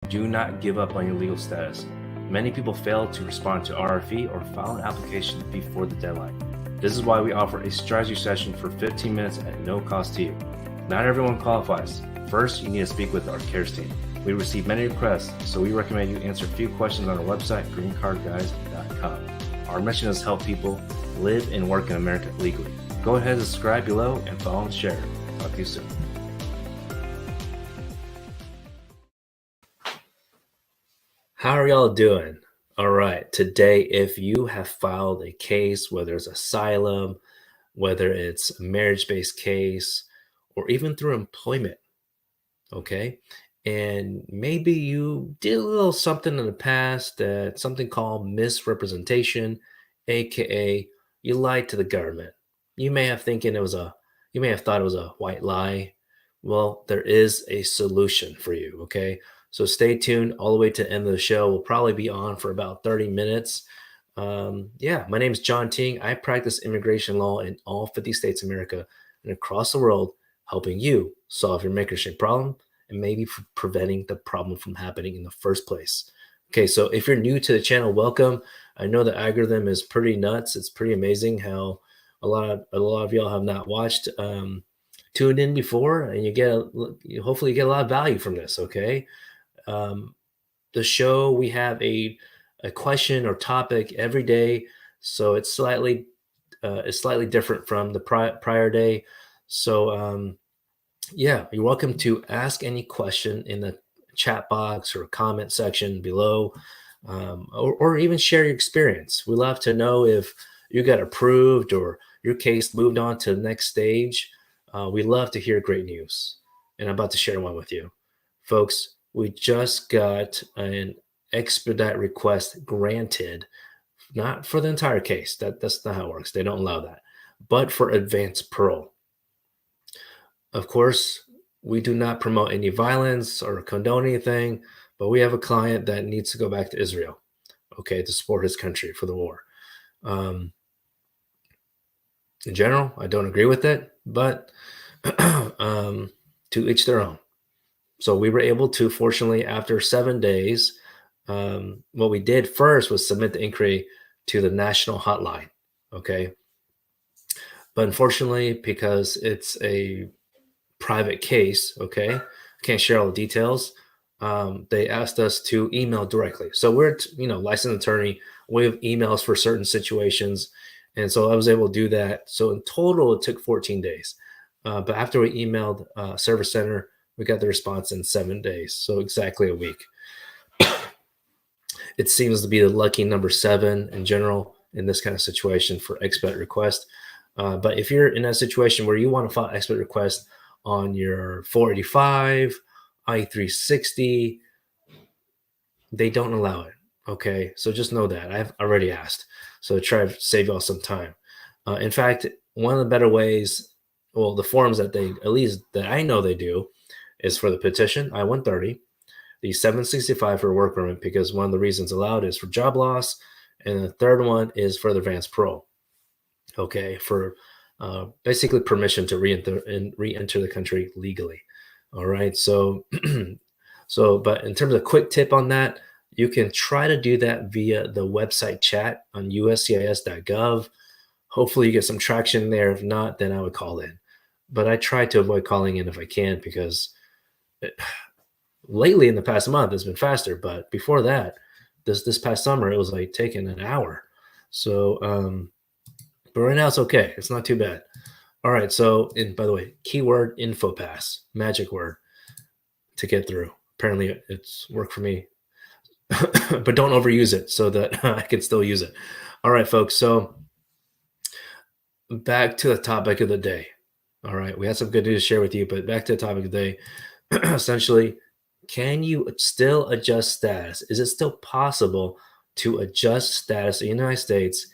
Do not give up on your legal status. Many people fail to respond to RFE or file an application before the deadline. This is why we offer a strategy session for 15 minutes at no cost to you. Not everyone qualifies. First, you need to speak with our CARES team. We receive many requests, so we recommend you answer a few questions on our website, greencardguys.com. Our mission is to help people live and work in America legally. Go ahead and subscribe below and follow and share. Talk to you soon. How are y'all doing? All right, today, if you have filed a case, whether it's asylum, whether it's a marriage-based case, or even through employment, okay? And maybe you did a little something in the past that something called misrepresentation, aka you lied to the government. You may have thought it was a white lie. Well, there is a solution for you, okay? So stay tuned all the way to the end of the show. We'll probably be on for about 30 minutes. My name is John Ting. I practice immigration law in all 50 states of America and across the world, helping you solve your immigration problem and maybe preventing the problem from happening in the first place. Okay, so if you're new to the channel, welcome. I know the algorithm is pretty nuts. It's pretty amazing how a lot of y'all have not watched, tuned in before, and hopefully you get a lot of value from this. Okay, the show, we have a question or topic every day, so it's slightly different from the prior day. So you're welcome to ask any question in the chat box or comment section below, or even share your experience. We love to know if you got approved or your case moved on to the next stage. We love to hear great news, and I'm about to share one with you. Folks, we just got an expedite request granted, not for the entire case. That's not how it works. They don't allow that, but for advanced parole. Of course, we do not promote any violence or condone anything, but we have a client that needs to go back to Israel, okay, to support his country for the war. In general, I don't agree with it, but to each their own. So we were able to, fortunately, after 7 days, what we did first was submit the inquiry to the national hotline, okay? But unfortunately, because it's a private case, okay, I can't share all the details, they asked us to email directly. So we're, licensed attorney, we have emails for certain situations, and so I was able to do that. So in total, it took 14 days. But after we emailed Service Center, we got the response in 7 days, so exactly a week. It seems to be the lucky number 7 in general in this kind of situation for expedite request. But if you're in a situation where you want to file expedite request on your 485, I-360, they don't allow it, okay? So just know that. I've already asked, so try to save y'all some time. In fact, one of the better ways, well, the forms that they, at least that I know they do, is for the petition, I-130, the 765 for work permit, because one of the reasons allowed is for job loss, and the third one is for the advanced parole, okay, for basically permission to re-enter the country legally. All right, so but in terms of quick tip on that, you can try to do that via the website chat on uscis.gov. Hopefully you get some traction there. If not, then I would call in. But I try to avoid calling in if I can, because lately in the past month it's been faster, but before that, this past summer, it was like taking an hour. So but right now it's okay. It's not too bad. All right, so, and by the way, keyword InfoPass, magic word to get through. Apparently it's worked for me. But don't overuse it so that I can still use it. All right, folks, so back to the topic of the day. All right, we had some good news to share with you, but back to the topic of the day. Essentially, can you still adjust status? Is it still possible to adjust status in the United States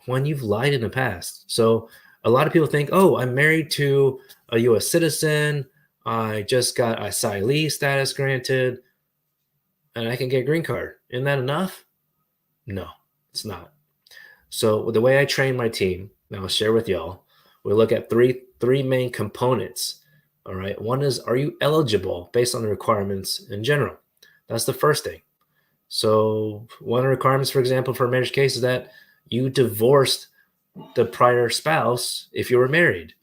when you've lied in the past? So a lot of people think, oh, I'm married to a U.S. citizen, I just got asylee status granted, and I can get a green card. Isn't that enough? No, it's not. So the way I train my team, and I'll share with y'all, we look at three main components. All right. One is, are you eligible based on the requirements in general? That's the first thing. So one of the requirements, for example, for a marriage case is that you divorced the prior spouse if you were married,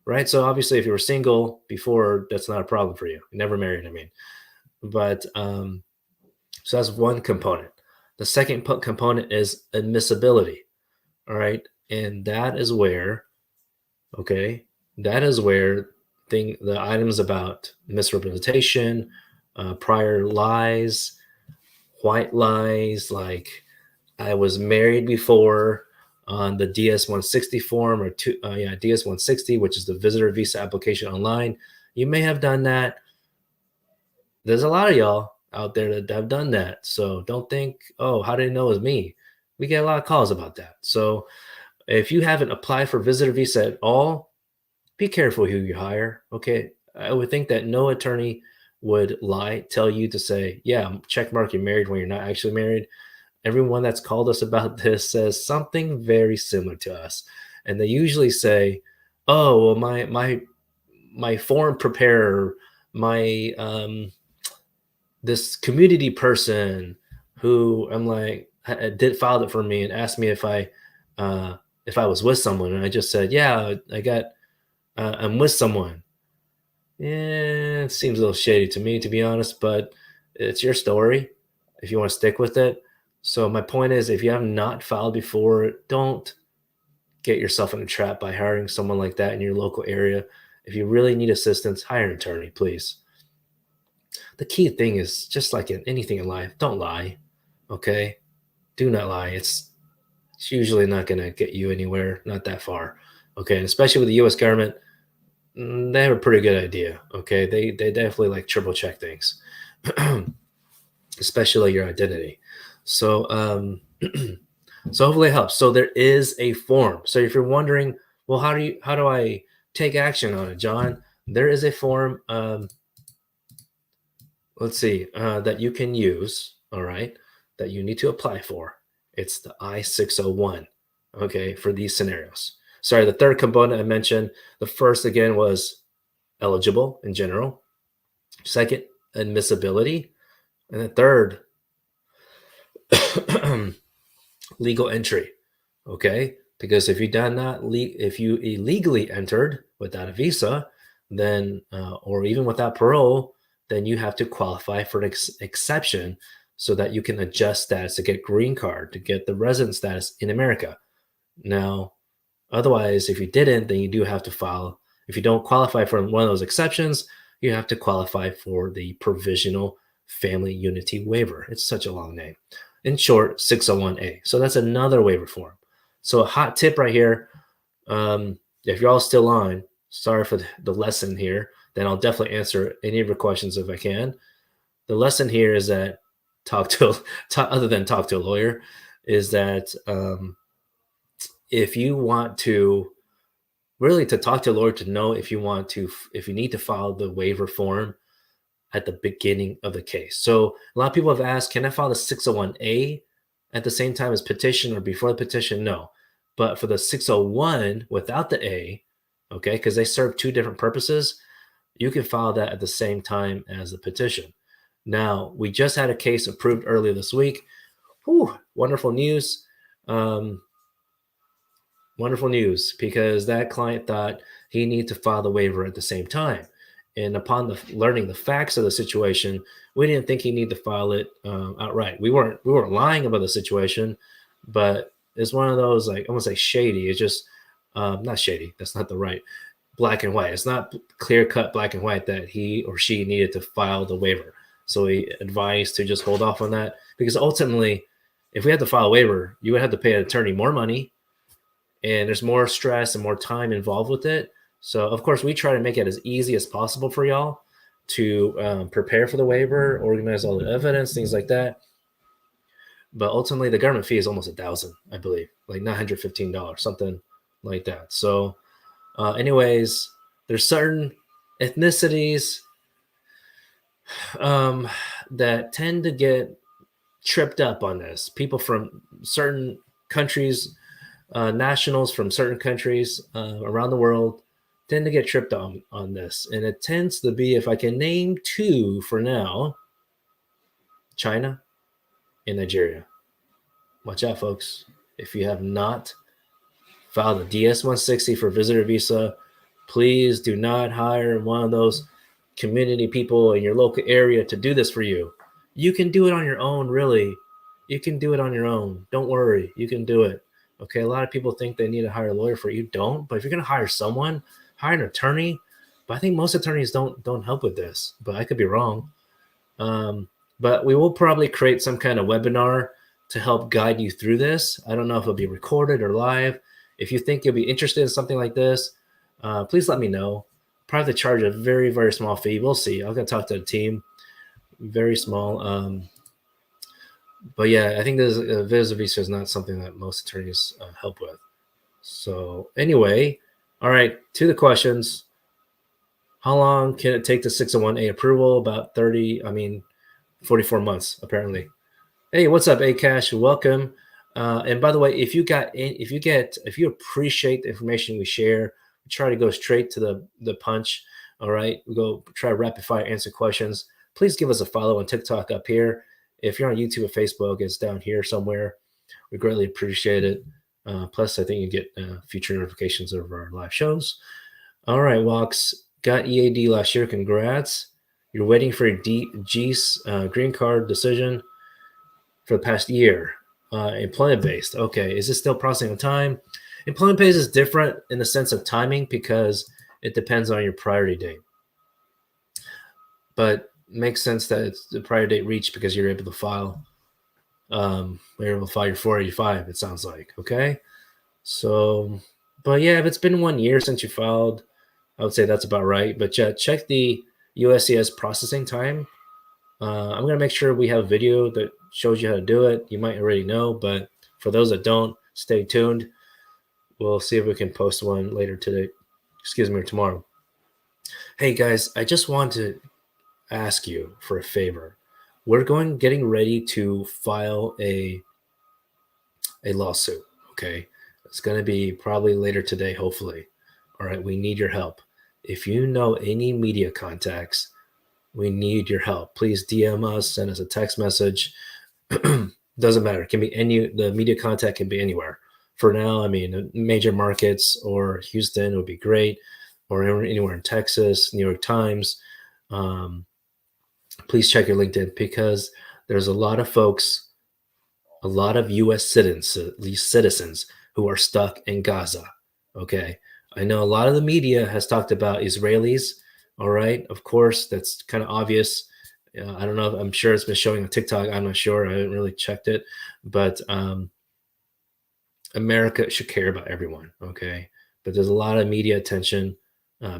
right? So obviously, if you were single before, that's not a problem for you. Never married, I mean. But so that's one component. The second component is admissibility, all right? And that is where, okay, that is where the items about misrepresentation, prior lies, white lies, like I was married before on the DS-160 form or DS-160, which is the visitor visa application online. You may have done that. There's a lot of y'all out there that have done that. So don't think, oh, how did they know it was me? We get a lot of calls about that. So if you haven't applied for visitor visa at all, be careful who you hire. Okay. I would think that no attorney would tell you to say, yeah, check mark you're married when you're not actually married. Everyone that's called us about this says something very similar to us. And they usually say, oh, well, my form preparer, my this community person who I'm like did filed it for me and asked me if I was with someone, and I just said, yeah, I'm with someone. Yeah, it seems a little shady to me, to be honest, but it's your story if you want to stick with it. So my point is, if you have not filed before, don't get yourself in a trap by hiring someone like that in your local area. If you really need assistance, hire an attorney, please. The key thing is just like in anything in life, don't lie. Okay? Do not lie. It's usually not going to get you anywhere, not that far. Okay? And especially with the US government, they have a pretty good idea. Okay? They definitely like triple check things. Especially your identity. So so hopefully it helps. So there is a form. So if you're wondering, well, how do I take action on it, John? There is a form. Let's see, that you can use. All right, that you need to apply for. It's the I-601. Okay, for these scenarios. Sorry, the third component I mentioned. The first again was eligible in general. Second, admissibility, and the third, legal entry. Okay, because if you done not if you illegally entered without a visa, then or even without parole, then you have to qualify for an exception so that you can adjust status to get green card, to get the resident status in America. Now, otherwise, if you didn't, then you do have to file. If you don't qualify for one of those exceptions, you have to qualify for the provisional family unity waiver. It's such a long name. In short, 601A. So that's another waiver form. So a hot tip right here, if you're all still on, sorry for the lesson here, then I'll definitely answer any of your questions if I can. The lesson here is that other than talk to a lawyer, is that if you want to really to talk to a lawyer to know if you need to file the waiver form at the beginning of the case. So a lot of people have asked, can I file the 601A at the same time as petition or before the petition? No. But for the 601 without the A, okay, because they serve two different purposes, you can file that at the same time as the petition. Now, we just had a case approved earlier this week. Whew, wonderful news. Wonderful news, because that client thought he needed to file the waiver at the same time. And upon learning the facts of the situation, we didn't think he needed to file it outright. We weren't lying about the situation, but it's one of those, like, I won't say shady. It's just not shady. That's not the right black and white. It's not clear cut black and white that he or she needed to file the waiver. So he advised to just hold off on that, because ultimately, if we had to file a waiver, you would have to pay an attorney more money, and there's more stress and more time involved with it. So, of course, we try to make it as easy as possible for y'all to prepare for the waiver, organize all the evidence, things like that. But ultimately, the government fee is almost $1,000, I believe, like $915, something like that. So, anyways, there's certain ethnicities that tend to get tripped up on this. People from certain countries, nationals from certain countries around the world tend to get tripped on this. And it tends to be, if I can name two for now, China, and Nigeria. Watch out, folks. If you have not filed a DS-160 for visitor visa, please do not hire one of those community people in your local area to do this for you. You can do it on your own, really. You can do it on your own. Don't worry. You can do it. Okay. A lot of people think they need to hire a lawyer for it. You don't. But if you're going to hire someone, hire an attorney. But I think most attorneys don't help with this. But I could be wrong. But we will probably create some kind of webinar to help guide you through this. I don't know if it'll be recorded or live. If you think you'll be interested in something like this, please let me know. Probably charge a very, very small fee. We'll see. I'm going to talk to the team. Very small. But yeah, I think this visitor visa is not something that most attorneys help with. So anyway, all right, to the questions. How long can it take the 601A approval? About 44 months, apparently. Hey, what's up, Akash? Welcome. And by the way, if you appreciate the information we share, we try to go straight to the punch. All right, we go try to rapid fire answer questions. Please give us a follow on TikTok up here. If you're on YouTube or Facebook, it's down here somewhere. We greatly appreciate it. Plus, I think you get future notifications of our live shows. All right, Walks. Got EAD last year. Congrats. You're waiting for a GCE green card decision for the past year. Employment-based. Okay. Is this still processing on time? Employment-based is different in the sense of timing because it depends on your priority date. But makes sense that it's the prior date reached because you're able to file. You're able to file your 485, it sounds like. Okay. So, but yeah, if it's been 1 year since you filed, I would say that's about right. But yeah, check the USCIS processing time. I'm going to make sure we have a video that shows you how to do it. You might already know, but for those that don't, stay tuned. We'll see if we can post one later today. Or tomorrow. Hey guys, I just want to ask you for a favor. We're getting ready to file a lawsuit. Okay. It's going to be probably later today, hopefully. All right. We need your help. If you know any media contacts, we need your help. Please DM us, send us a text message. Doesn't matter. It can be the media contact can be anywhere. For now, major markets or Houston would be great, or anywhere in Texas, New York Times. Please check your LinkedIn because there's a lot of folks, a lot of U.S. citizens who are stuck in Gaza. Okay. I know a lot of the media has talked about Israelis. All right. Of course, that's kind of obvious. I don't know. I'm sure it's been showing on TikTok. I'm not sure. I haven't really checked it. But America should care about everyone. Okay. But there's a lot of media attention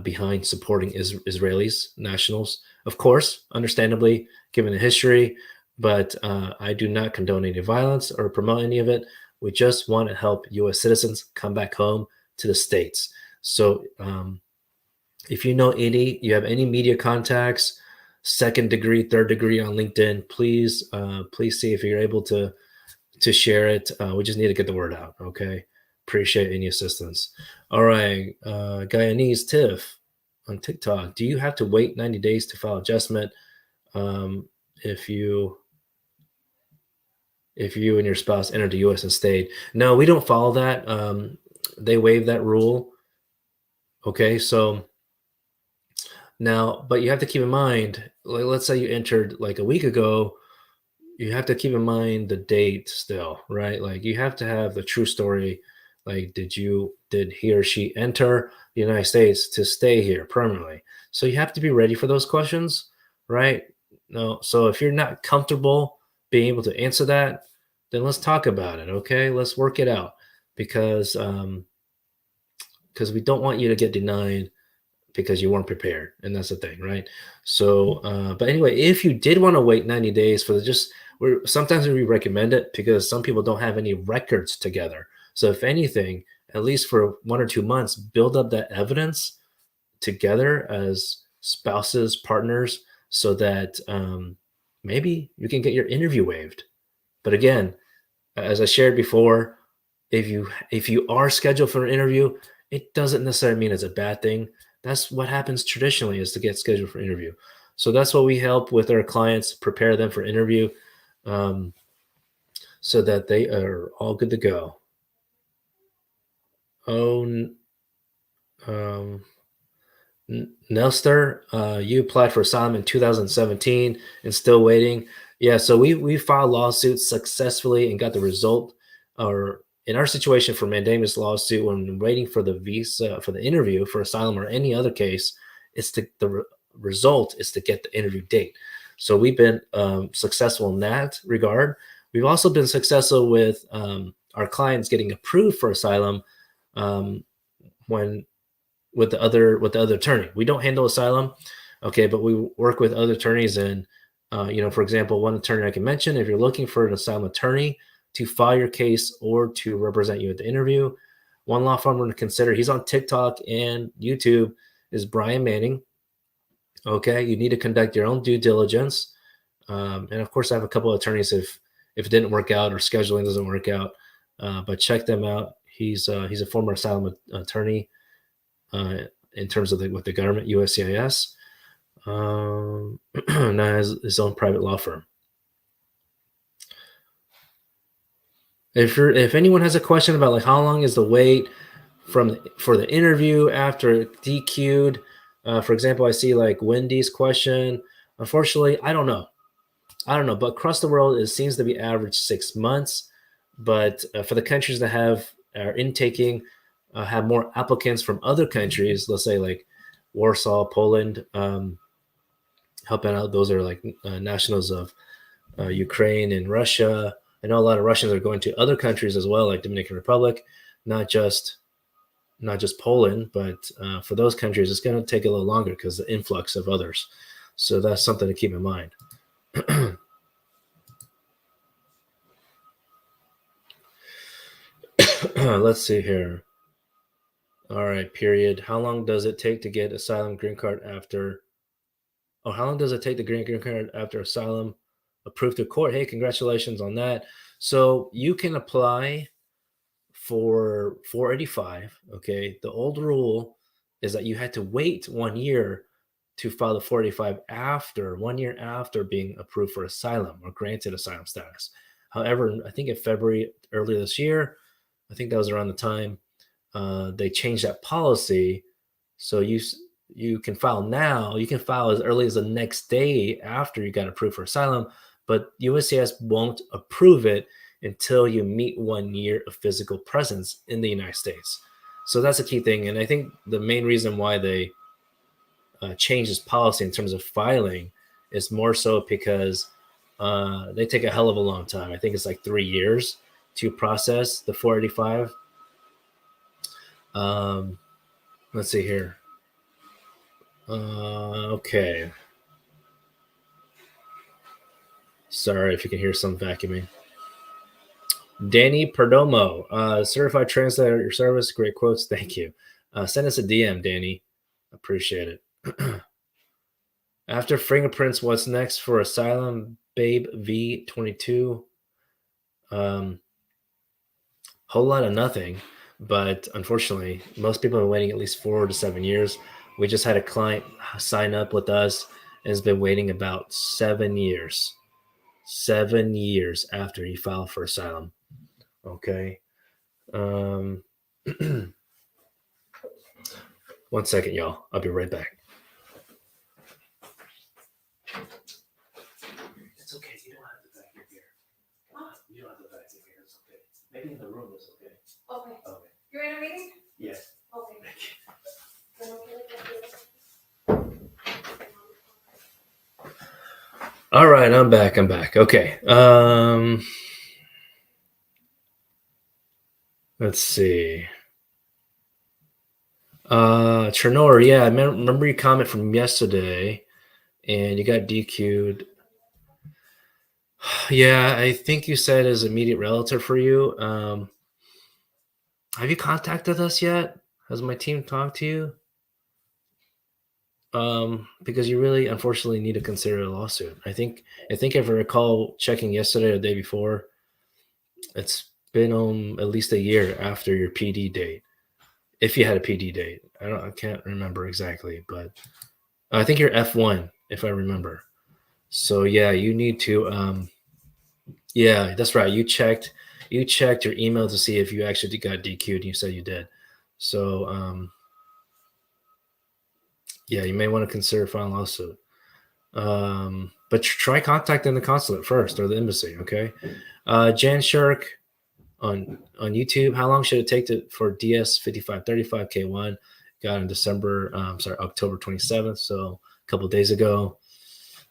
behind supporting Israelis, nationals. Of course, understandably, given the history. But I do not condone any violence or promote any of it. We just want to help U.S. citizens come back home to the States. So if you have any media contacts, second degree, third degree on LinkedIn, please see if you're able to share it. We just need to get the word out. Okay. Appreciate any assistance. All right. Guyanese Tiff on TikTok. Do you have to wait 90 days to file adjustment if you and your spouse entered the U.S. and stayed? No, we don't follow that. They waive that rule. Okay, so now, but you have to keep in mind, like, let's say you entered like a week ago, you have to keep in mind the date still, right? Like you have to have the true story. Like, did he or she enter the United States to stay here permanently? So you have to be ready for those questions, right? No, so if you're not comfortable being able to answer that, then let's talk about it. Okay, let's work it out because we don't want you to get denied because you weren't prepared, and that's the thing, right? So, but anyway, if you did want to wait 90 days for sometimes we recommend it because some people don't have any records together. So if anything, at least for 1 or 2 months, build up that evidence together as spouses, partners, so that maybe you can get your interview waived. But again, as I shared before, if you are scheduled for an interview, it doesn't necessarily mean it's a bad thing. That's what happens traditionally, is to get scheduled for interview. So that's what we help with our clients, prepare them for interview. so that they are all good to go. Oh, Nelster, you applied for asylum in 2017 and still waiting. Yeah, so we filed lawsuits successfully and got the result. Or in our situation for mandamus lawsuit, when waiting for the visa for the interview for asylum or any other case, it's the result is to get the interview date. So we've been successful in that regard. We've also been successful with our clients getting approved for asylum um, when with the other attorney. We don't handle asylum, okay, but we work with other attorneys. And for example, one attorney I can mention, if you're looking for an asylum attorney to file your case or to represent you at the interview, one law firm to consider. He's on TikTok and YouTube. Is Brian Manning. Okay, you need to conduct your own due diligence, and of course, I have a couple of attorneys if it didn't work out or scheduling doesn't work out, but check them out. He's a former asylum attorney in terms of with the government, USCIS. Now has his own private law firm. If anyone has a question about like how long is the wait for the interview after DQ'd, for example, I see like Wendy's question. Unfortunately, I don't know. But across the world, it seems to be average 6 months. But for the countries that are intaking, have more applicants from other countries, let's say like Warsaw, Poland, helping out. Those are like nationals of Ukraine and Russia. I know a lot of Russians are going to other countries as well, like Dominican Republic, not just Poland, but for those countries, it's going to take a little longer because the influx of others. So that's something to keep in mind. Let's see here. All right, period. How long does it take to get asylum green card after? Oh, how long does it take to green card after asylum approved to court? Hey, congratulations on that. So you can apply for 485. Okay, the old rule is that you had to wait 1 year to file the 485 after 1 year after being approved for asylum or granted asylum status. However, I think in February earlier this year, I think that was around the time they changed that policy. So you can file now. You can file as early as the next day after you got approved for asylum, but USCIS won't approve it until you meet 1 year of physical presence in the United States. So that's a key thing. And I think the main reason why they changed this policy in terms of filing is more so because they take a hell of a long time. I think it's like 3 years to process the 485. Let's see here. Okay. Sorry if you can hear some vacuuming. Danny Perdomo, certified translator at your service. Great quotes. Thank you. Send us a DM, Danny. Appreciate it. After fingerprints, what's next for Asylum? Babe V22. Whole lot of nothing, but unfortunately, most people are waiting at least 4 to 7 years. We just had a client sign up with us and has been waiting about 7 years. 7 years after he filed for asylum. Okay. 1 second, y'all. I'll be right back. It's okay. You don't have to vacuum here. You don't have to vacuum here. It's okay. Maybe in the room is okay. Okay. Okay. You're in a meeting? Yes. Okay. All right, I'm back. Okay. Let's see. Chernor, yeah, I remember your comment from yesterday, and you got DQ'd. Yeah, I think you said as immediate relative for you. Have you contacted us yet? Has my team talked to you? Because you really, unfortunately, need to consider a lawsuit. I think if I recall checking yesterday or the day before, it's been at least a year after your PD date. If you had a PD date, I can't remember exactly, but I think you're F1 if I remember. So yeah, you need to Yeah, that's right. You checked your email to see if you actually got DQ'd, and you said you did. So yeah, you may want to consider filing a lawsuit. But try contacting the consulate first or the embassy. Okay. Jan Shirk on YouTube. How long should it take for DS 5535 K1? Got in October 27th. So a couple days ago.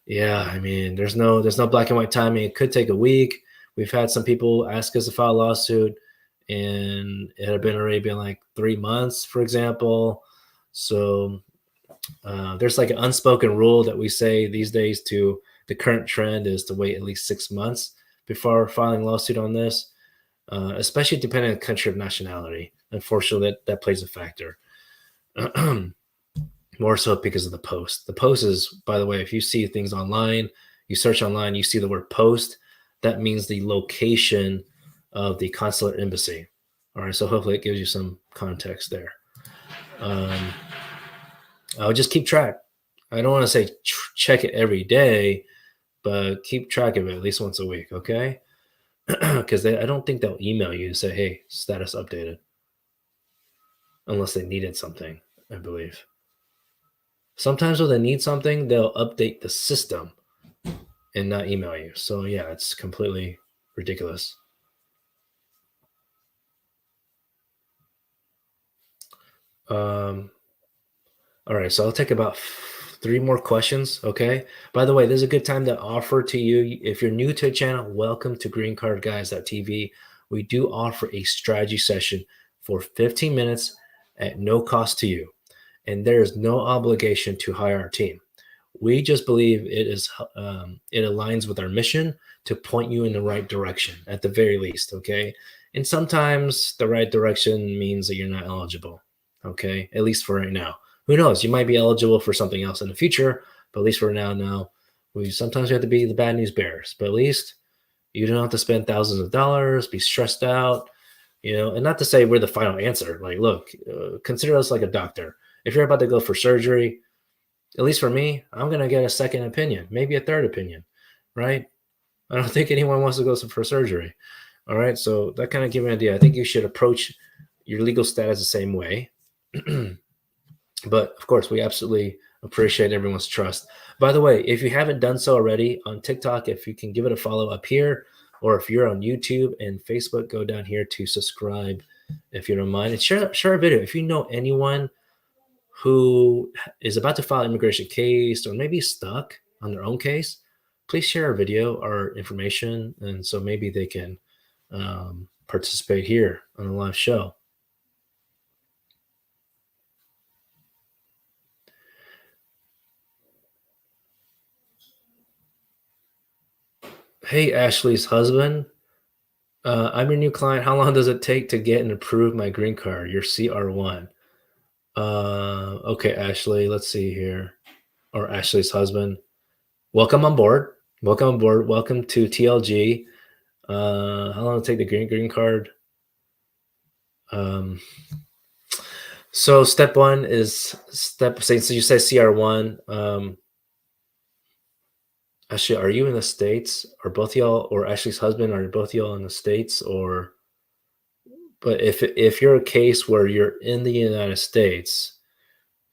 Yeah, I mean, there's no black and white timing. It could take a week. We've had some people ask us to file a lawsuit, and it had already been like 3 months, for example. So there's like an unspoken rule that we say these days to the current trend is to wait at least 6 months before filing a lawsuit on this, especially depending on the country of nationality. Unfortunately, that plays a factor. More so because of the post. The post is, by the way, if you see things online, you search online, you see the word post, that means the location of the consulate embassy. All right, so hopefully it gives you some context there. I'll just keep track. I don't want to say check it every day, but keep track of it at least once a week, okay? Because I don't think they'll email you to say, hey, status updated, unless they needed something, I believe. Sometimes when they need something, they'll update the system and not email you. So yeah, it's completely ridiculous. All right, so I'll take about 3 more questions. Okay. By the way, this is a good time to offer to you. If you're new to the channel, welcome to greencardguys.tv. We do offer a strategy session for 15 minutes at no cost to you, and there is no obligation to hire our team. We just believe it aligns with our mission to point you in the right direction at the very least. Okay. And sometimes the right direction means that you're not eligible. Okay. At least for right now. Who knows? You might be eligible for something else in the future, but at least for now, we sometimes have to be the bad news bearers. But at least you don't have to spend thousands of dollars, be stressed out, and not to say we're the final answer. Like, look, consider us like a doctor. If you're about to go for surgery, at least for me, I'm going to get a second opinion, maybe a third opinion, right? I don't think anyone wants to go for surgery. All right. So that kind of gives me an idea. I think you should approach your legal status the same way. But of course, we absolutely appreciate everyone's trust. By the way, if you haven't done so already on TikTok, if you can give it a follow up here, or if you're on YouTube and Facebook, go down here to subscribe if you don't mind. And share a video. If you know anyone who is about to file an immigration case or maybe stuck on their own case, please share a video or information. And so maybe they can participate here on the live show. Hey, Ashley's husband. I'm your new client. How long does it take to get and approve my green card? Your CR1. Okay, Ashley, let's see here. Or Ashley's husband. Welcome on board. Welcome on board. Welcome to TLG. How long does it take the green card? So step one is so you say CR1. Actually, are you in the States? Are both y'all, or Ashley's husband, are both y'all in the States? Or, but if you're a case where you're in the United States,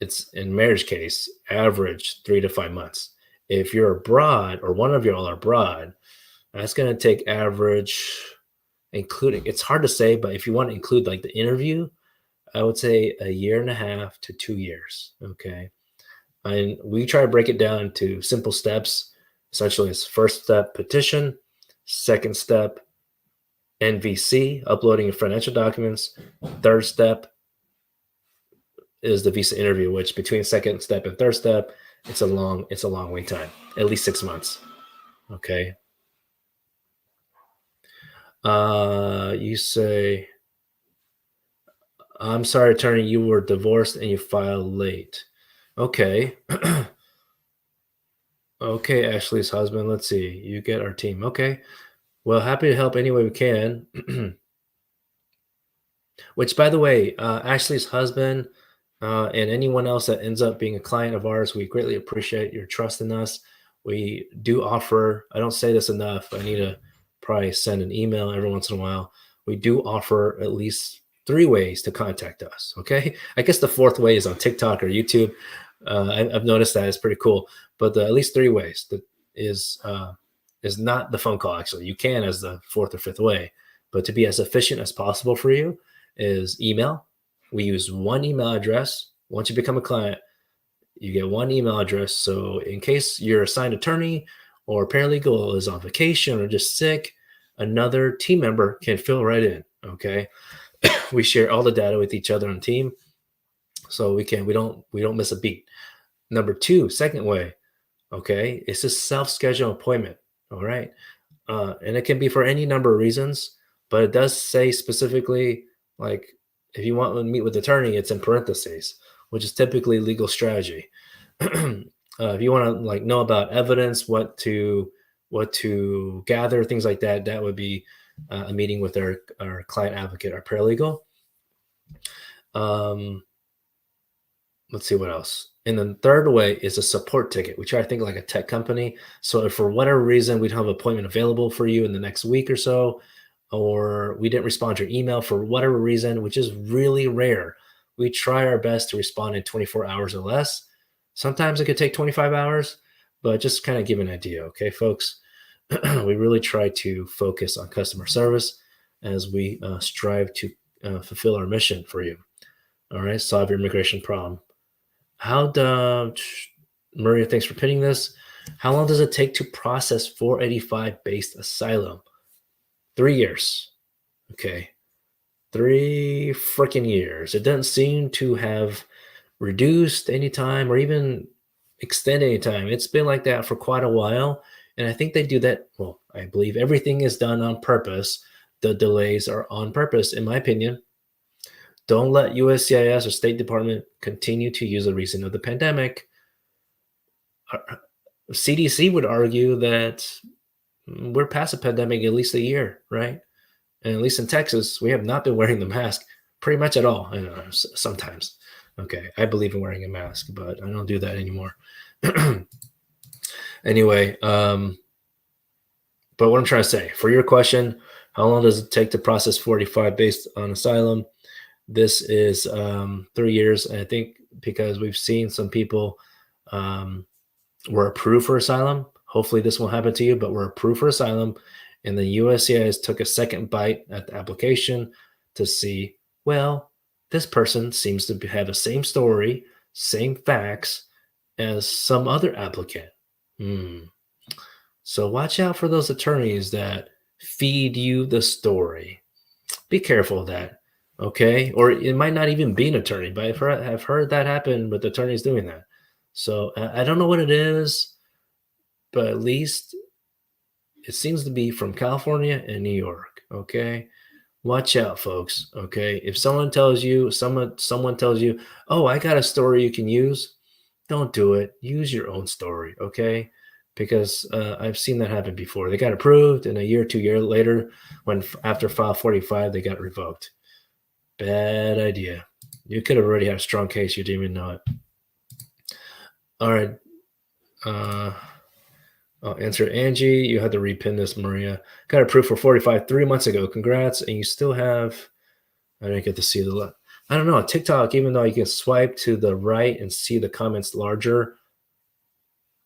it's in marriage case, average 3 to 5 months. If you're abroad or one of y'all are abroad, that's going to take average, including, it's hard to say, but if you want to include like the interview, I would say 1.5 to 2 years. Okay. And we try to break it down to simple steps. Essentially, it's first step petition, second step NVC, uploading your financial documents. Third step is the visa interview, which between second step and third step, it's a long wait time, at least 6 months. Okay. You say, I'm sorry, attorney, you were divorced and you filed late. Okay. Okay, Ashley's husband. Let's see. You get our team. Okay. Well, happy to help any way we can. Which, by the way, Ashley's husband and anyone else that ends up being a client of ours, we greatly appreciate your trust in us. We do offer, I don't say this enough, I need to probably send an email every once in a while. We do offer at least 3 ways to contact us. Okay. I guess the fourth way is on TikTok or YouTube. I've noticed that it's pretty cool, but at least 3 ways that is not the phone call. Actually, you can as the fourth or fifth way, but to be as efficient as possible for you is email. We use one email address. Once you become a client, you get one email address. So in case your assigned attorney or paralegal is on vacation or just sick, another team member can fill right in. Okay. We share all the data with each other on team. So we don't miss a beat. Number two, second way, okay, it's a self-schedule appointment. All right. And it can be for any number of reasons, but it does say specifically, like, if you want to meet with the attorney, it's in parentheses, which is typically legal strategy. If you want to like know about evidence, what to gather, things like that, that would be a meeting with our client advocate, our paralegal. Let's see what else. And then third way is a support ticket. We try to think like a tech company. So if for whatever reason we don't have an appointment available for you in the next week or so, or we didn't respond to your email for whatever reason, which is really rare, we try our best to respond in 24 hours or less. Sometimes it could take 25 hours, but just kind of give an idea. Okay, folks, we really try to focus on customer service as we strive to fulfill our mission for you. All right, solve your immigration problem. Maria, thanks for pinning this. How long does it take to process 485 based asylum? 3 years. Okay. 3 freaking years. It doesn't seem to have reduced any time or even extended any time. It's been like that for quite a while. And I think they do that. Well, I believe everything is done on purpose. The delays are on purpose, in my opinion. Don't let USCIS or State Department continue to use the reason of the pandemic. CDC would argue that we're past the pandemic at least a year, right? And at least in Texas, we have not been wearing the mask pretty much at all. Sometimes. Okay, I believe in wearing a mask, but I don't do that anymore. Anyway, but what I'm trying to say, for your question, how long does it take to process 45 based on asylum? This is 3 years. And I think because we've seen some people were approved for asylum. Hopefully this won't happen to you, but we're approved for asylum. And the USCIS took a second bite at the application to see, well, this person seems to have the same story, same facts as some other applicant. So watch out for those attorneys that feed you the story. Be careful of that. Okay. Or it might not even be an attorney, but I've heard that happen with attorneys doing that. So I don't know what it is, but at least it seems to be from California and New York. Okay. Watch out, folks. Okay. If someone tells you, someone tells you, oh, I got a story you can use, don't do it. Use your own story. Okay. Because I've seen that happen before. They got approved, and a year or 2 years later, after file 45, they got revoked. Bad idea. You could have already had a strong case. You didn't even know it. All right. I'll answer Angie. You had to repin this, Maria. Got approved for 45 3 months ago. Congrats. And you still have, I didn't get to see the, I don't know, TikTok, even though you can swipe to the right and see the comments larger.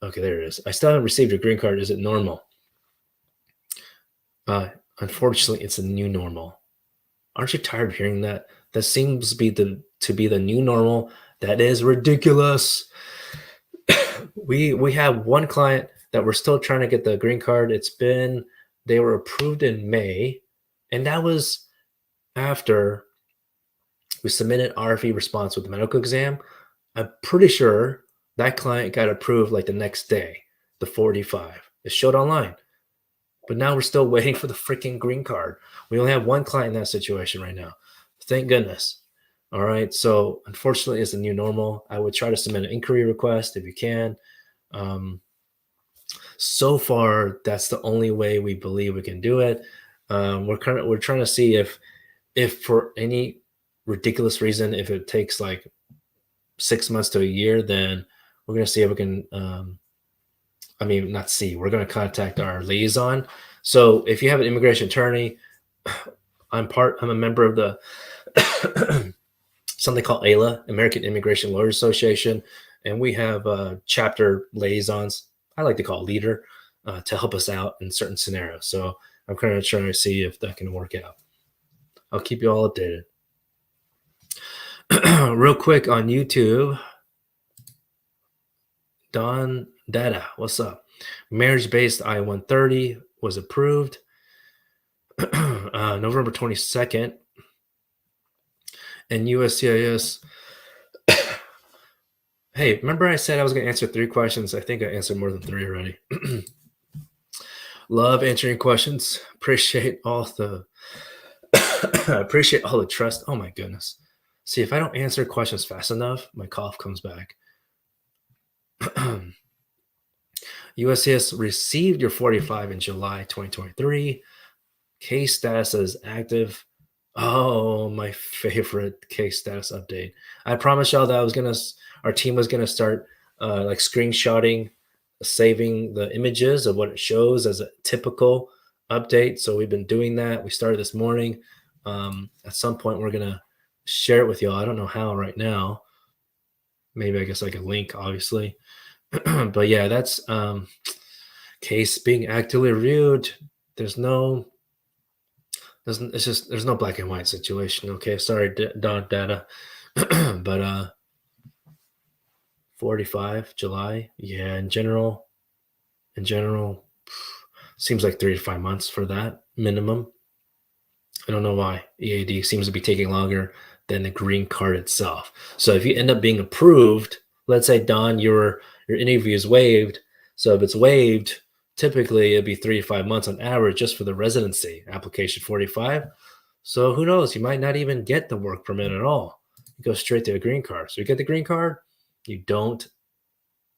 Okay, there it is. I still haven't received your green card. Is it normal? Unfortunately, it's a new normal. Aren't you tired of hearing that? That seems to be the new normal. That is ridiculous. We have one client that we're still trying to get the green card. They were approved in May, and that was after we submitted RFE response with the medical exam. I'm pretty sure that client got approved like the next day, the 45. It showed online. But now we're still waiting for the freaking green card. We only have one client in that situation right now. Thank goodness. All right. So unfortunately, it's a new normal. I would try to submit an inquiry request if you can. So far, that's the only way we believe we can do it. We're trying to see if for any ridiculous reason, if it takes like 6 months to a year, then we're going to see if we can, we're going to contact our liaison So if you have an immigration attorney, I'm a member of the something called AILA, American Immigration Lawyers Association, and we have chapter liaisons. I like to call it leader to help us out in certain scenarios. So I'm kind of trying to see if that can work out. I'll keep you all updated. Real quick on YouTube, Don Data, what's up? Marriage-based I-130 was approved November 22nd, and USCIS. Hey, remember I said I was going to answer 3 questions? I think I answered more than 3 already. Love answering questions. Appreciate all the trust. Oh my goodness. See, if I don't answer questions fast enough, my cough comes back. USCIS received your 45 in July 2023. Case status is active. Oh, my favorite case status update. I promised y'all that our team was gonna start like screenshotting, saving the images of what it shows as a typical update. So we've been doing that. We started this morning. At some point, we're gonna share it with y'all. I don't know how right now. Maybe I guess like a link, obviously. But yeah, that's case being actively reviewed. There's no black and white situation. Okay, sorry, Don Data. But 45 July, yeah, in general, seems like 3 to 5 months for that minimum. I don't know why EAD seems to be taking longer than the green card itself. So if you end up being approved, let's say Don, your interview is waived. So if it's waived, typically it'd be 3 to 5 months on average just for the residency application 45. So who knows? You might not even get the work permit at all. You go straight to a green card. So you get the green card, you don't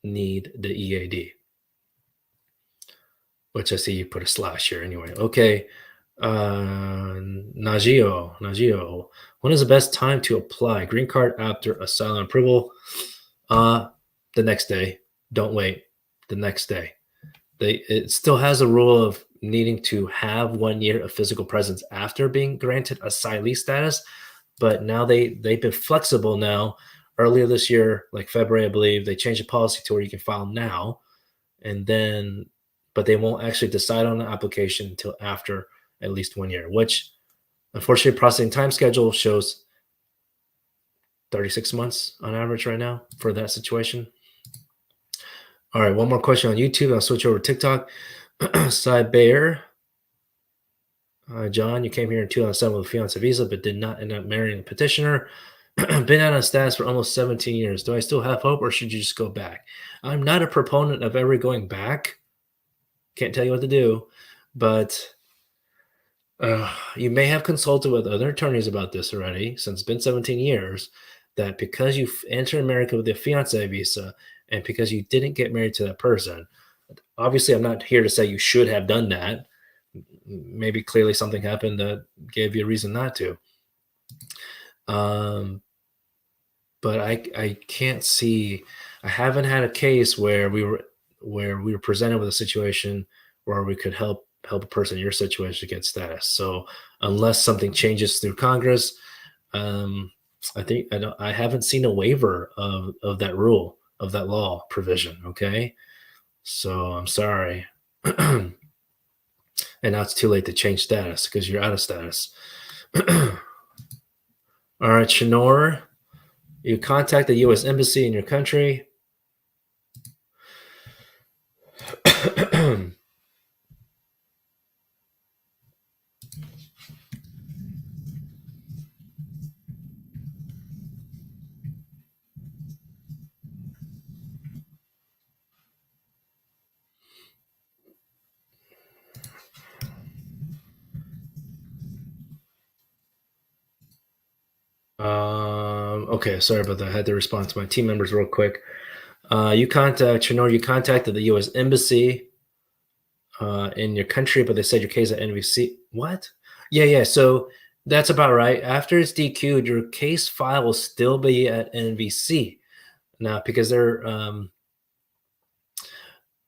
need the EAD, which I see you put a slash here anyway. Okay. Nagio, when is the best time to apply green card after asylum approval? The next day. Don't wait. The next day. It still has a rule of needing to have 1 year of physical presence after being granted asylee status, but now they've been flexible now. Earlier this year, like February, I believe, they changed the policy to where you can file now, and then, but they won't actually decide on the application until after at least 1 year, which unfortunately processing time schedule shows 36 months on average right now for that situation. All right, one more question on YouTube. I'll switch over to TikTok. Side Bear. John, you came here in 2007 with a fiance visa, but did not end up marrying a petitioner. Been out of status for almost 17 years. Do I still have hope, or should you just go back? I'm not a proponent of ever going back. Can't tell you what to do, but you may have consulted with other attorneys about this already, since it's been 17 years, that because you entered America with a fiance visa and because you didn't get married to that person, obviously I'm not here to say you should have done that. Maybe clearly something happened that gave you a reason not to. But I can't see, I haven't had a case where we were presented with a situation where we could help a person in your situation get status. So unless something changes through Congress, I haven't seen a waiver of that rule, of that law provision. Okay, so I'm sorry. And now it's too late to change status because you're out of status. All right, Shanor, you contact the U.S. Embassy in your country. Okay, sorry about that. I had to respond to my team members real quick. You contacted the U.S. Embassy in your country, but they said your case at NVC. What? Yeah. So that's about right. After it's DQ'd, your case file will still be at NVC now because they're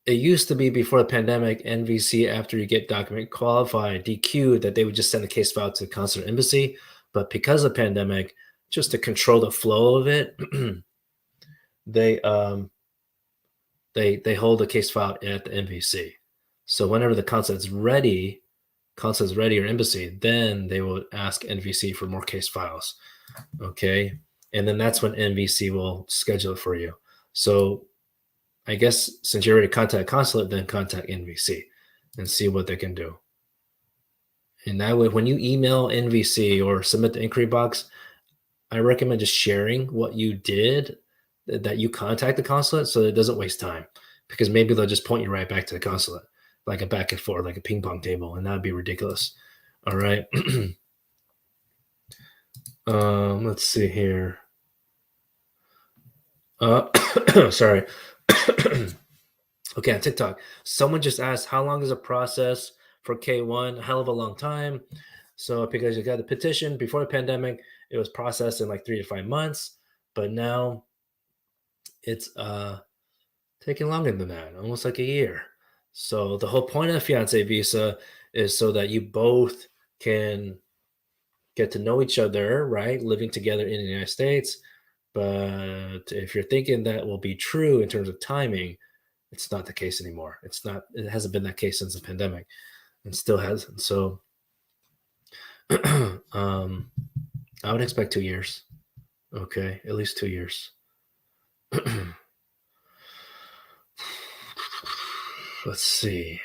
It used to be before the pandemic, NVC, after you get document qualified, DQ, that they would just send the case file to the consular embassy. But because of the pandemic, just to control the flow of it, they they hold the case file at the NVC. So whenever the consulate's ready or embassy, then they will ask NVC for more case files. Okay. And then that's when NVC will schedule it for you. So I guess since you already contact consulate, then contact NVC and see what they can do. And that way, when you email NVC or submit the inquiry box, I recommend just sharing what you did, that you contact the consulate, so it doesn't waste time, because maybe they'll just point you right back to the consulate, like a back and forth, like a ping pong table, and that would be ridiculous. All right. Let's see here. Sorry. Okay, on TikTok, someone just asked, how long is a process for K1? A hell of a long time. So because you got the petition before the pandemic, it was processed in like 3 to 5 months, but now it's taking longer than that, almost like a year. So the whole point of the fiance visa is so that you both can get to know each other, right? Living together in the United States. But if you're thinking that will be true in terms of timing, it's not the case anymore. It's not, it hasn't been that case since the pandemic, and still hasn't. So I would expect 2 years. Okay, at least 2 years. Let's see.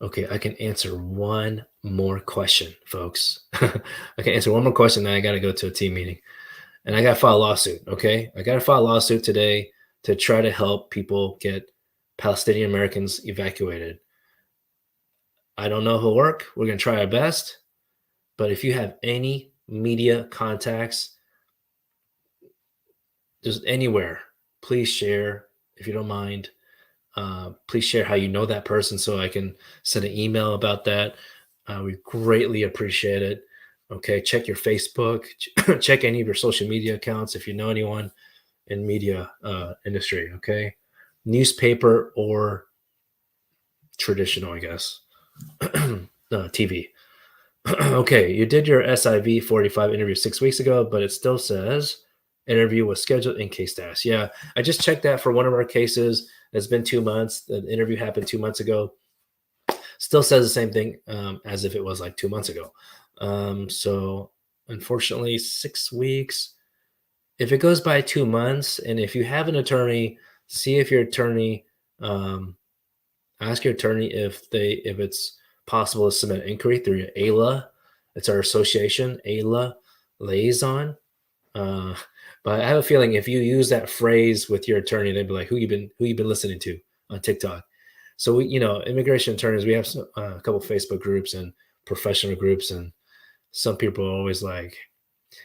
Okay, I can answer one more question, folks. I can answer one more question, then I got to go to a team meeting. And I got to file a lawsuit, okay? I got to file a lawsuit today to try to help people get Palestinian Americans evacuated. I don't know if it'll work. We're going to try our best. But if you have any media contacts, just anywhere, please share, if you don't mind. Please share how you know that person so I can send an email about that. We greatly appreciate it. Okay, check your Facebook, check any of your social media accounts if you know anyone in media industry. Okay, newspaper or traditional, I guess, TV. Okay, you did your SIV 45 interview 6 weeks ago, but it still says interview was scheduled in case status. Yeah, I just checked that for one of our cases. It's been 2 months. The interview happened 2 months ago. Still says the same thing as if it was like 2 months ago. So unfortunately, 6 weeks. If it goes by 2 months, and if you have an attorney, see if your attorney, ask your attorney if it's possible to submit an inquiry through your AILA. It's our association, AILA liaison. But I have a feeling if you use that phrase with your attorney, they'd be like, who you been listening to on TikTok? So we, immigration attorneys, we have a couple of Facebook groups and professional groups, and some people are always like,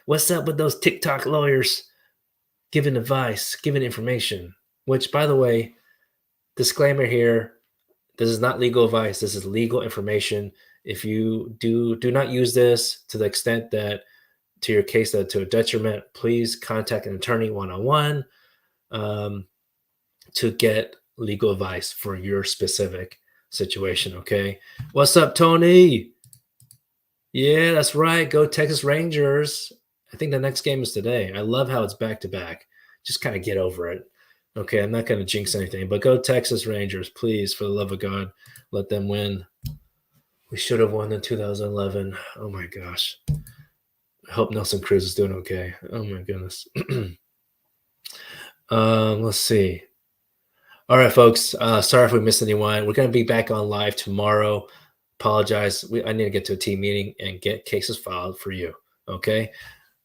what's up with those TikTok lawyers giving advice, giving information? Which, by the way, disclaimer here, this is not legal advice. This is legal information. If you do not use this to the extent that to your case that to a detriment, please contact an attorney one-on-one to get legal advice for your specific situation. Okay. What's up, Tony? Yeah, that's right. Go Texas Rangers. I think the next game is today. I love how it's back to back. Just kind of get over it. Okay, I'm not going to jinx anything, but go Texas Rangers, please, for the love of God. Let them win. We should have won in 2011. Oh my gosh. I hope Nelson Cruz is doing okay. Oh my goodness. Let's see. All right, folks. Sorry if we missed anyone. We're going to be back on live tomorrow. Apologize. I need to get to a team meeting and get cases filed for you. Okay.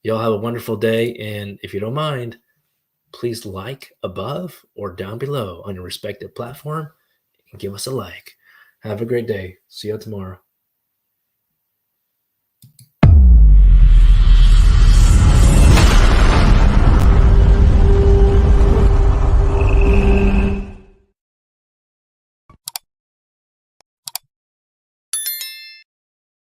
Y'all have a wonderful day. And if you don't mind, please like above or down below on your respective platform and give us a like. Have a great day. See you tomorrow.